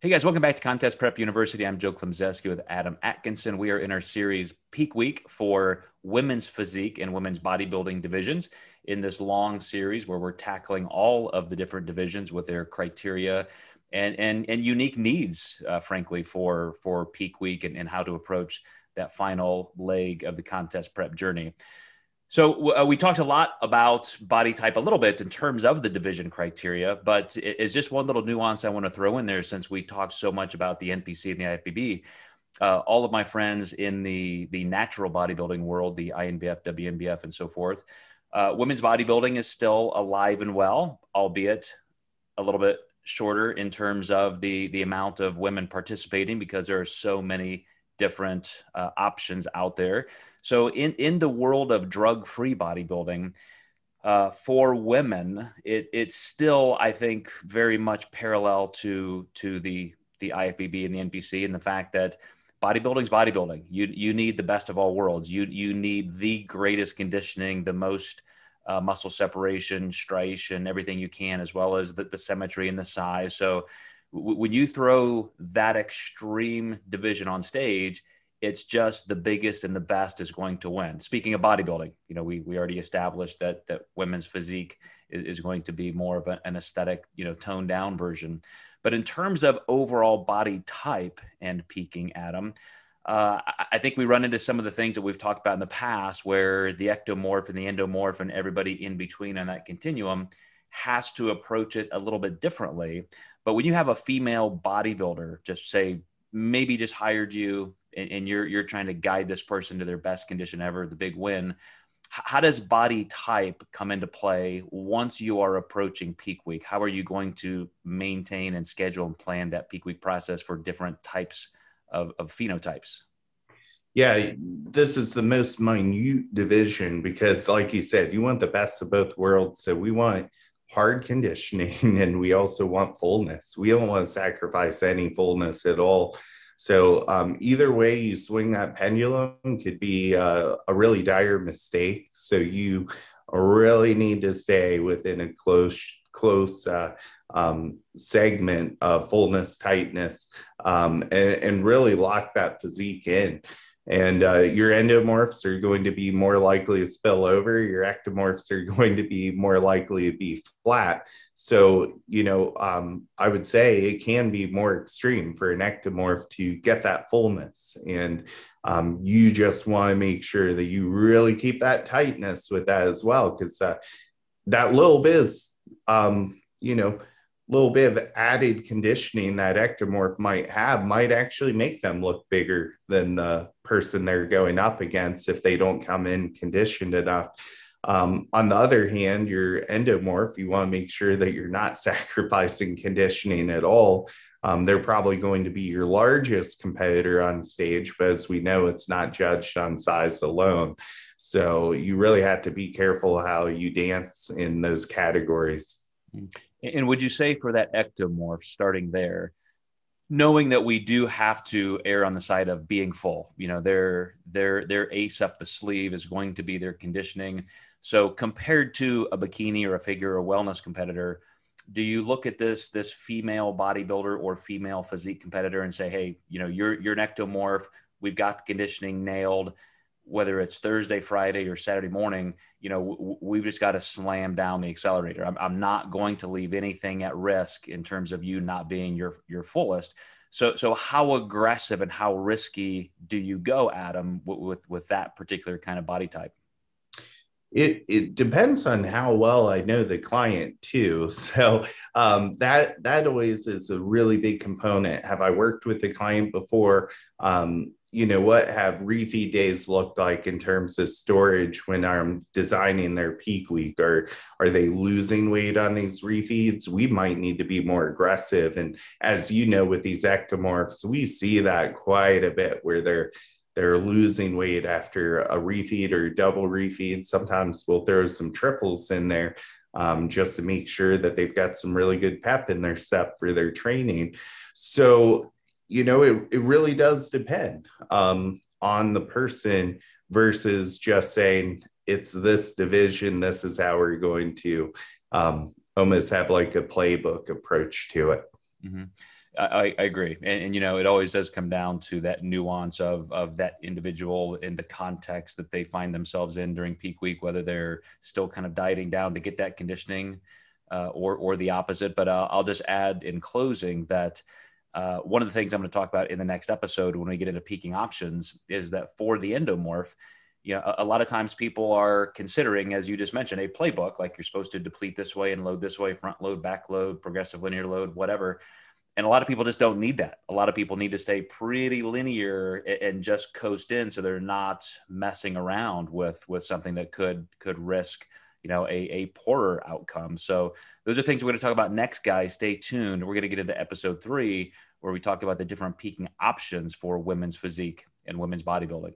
Hey guys, welcome back to Contest Prep University. I'm Joe Klemczewski with Adam Atkinson. We are in our series Peak Week for women's physique and women's bodybuilding divisions in this long series where we're tackling all of the different divisions with their criteria and unique needs, frankly, for Peak Week and how to approach that final leg of the contest prep journey. So we talked a lot about body type a little bit in terms of the division criteria, but it's just one little nuance I want to throw in there since we talked so much about the NPC and the IFBB. All of my friends in the natural bodybuilding world, the INBF, WNBF, and so forth, women's bodybuilding is still alive and well, albeit a little bit shorter in terms of the amount of women participating because there are so many different options out there. So in the world of drug-free bodybuilding, for women, it's still, I think, very much parallel to the IFBB and the NPC and the fact that bodybuilding is bodybuilding. You need the best of all worlds. You need the greatest conditioning, the most muscle separation, striation, everything you can, as well as the symmetry and the size. So when you throw that extreme division on stage, it's just the biggest and the best is going to win. Speaking of bodybuilding, we already established that women's physique is going to be more of an aesthetic, toned down version. But in terms of overall body type and peaking, Adam, I think we run into some of the things that we've talked about in the past where the ectomorph and the endomorph and everybody in between on that continuum has to approach it a little bit differently. But when you have a female bodybuilder, just say, maybe just hired you and you're trying to guide this person to their best condition ever, the big win, how does body type come into play once you are approaching peak week? How are you going to maintain and schedule and plan that peak week process for different types of phenotypes? Yeah, this is the most minute division because, like you said, you want the best of both worlds. So we want hard conditioning and we also want fullness. We don't want to sacrifice any fullness at all. So either way you swing that pendulum could be a really dire mistake. So you really need to stay within a close segment of fullness, tightness, and really lock that physique in. And your endomorphs are going to be more likely to spill over. Your ectomorphs are going to be more likely to be flat. So, I would say it can be more extreme for an ectomorph to get that fullness. And you just want to make sure that you really keep that tightness with that as well, because that little bit is, little bit of added conditioning that ectomorph might have might actually make them look bigger than the person they're going up against if they don't come in conditioned enough. On the other hand, your endomorph, you want to make sure that you're not sacrificing conditioning at all. They're probably going to be your largest competitor on stage, but as we know, it's not judged on size alone. So you really have to be careful how you dance in those categories. And would you say for that ectomorph, starting there, knowing that we do have to err on the side of being full, their ace up the sleeve is going to be their conditioning. So compared to a bikini or a figure or wellness competitor, do you look at this female bodybuilder or female physique competitor and say, hey, you're an ectomorph, we've got the conditioning nailed, whether it's Thursday, Friday, or Saturday morning, we've just got to slam down the accelerator. I'm not going to leave anything at risk in terms of you not being your fullest. So how aggressive and how risky do you go, Adam, with that particular kind of body type? It depends on how well I know the client too. So that always is a really big component. Have I worked with the client before? What have refeed days looked like in terms of storage when I'm designing their peak week? Or are they losing weight on these refeeds? We might need to be more aggressive. And as you know, with these ectomorphs, we see that quite a bit where they're losing weight after a refeed or double refeed. Sometimes we'll throw some triples in there just to make sure that they've got some really good pep in their step for their training. So it really does depend on the person versus just saying it's this division, this is how we're going to almost have like a playbook approach to it. Mm-hmm. I agree. And, you know, it always does come down to that nuance of that individual in the context that they find themselves in during peak week, whether they're still kind of dieting down to get that conditioning or the opposite. But I'll just add in closing that one of the things I'm going to talk about in the next episode when we get into peaking options is that for the endomorph, you know, a lot of times people are considering, as you just mentioned, a playbook, like you're supposed to deplete this way and load this way, front load, back load, progressive linear load, whatever. And a lot of people just don't need that. A lot of people need to stay pretty linear and just coast in, so they're not messing around with something that could risk, you know, a poorer outcome. So those are things we're going to talk about next, guys. Stay tuned. We're going to get into episode 3, where we talk about the different peaking options for women's physique and women's bodybuilding.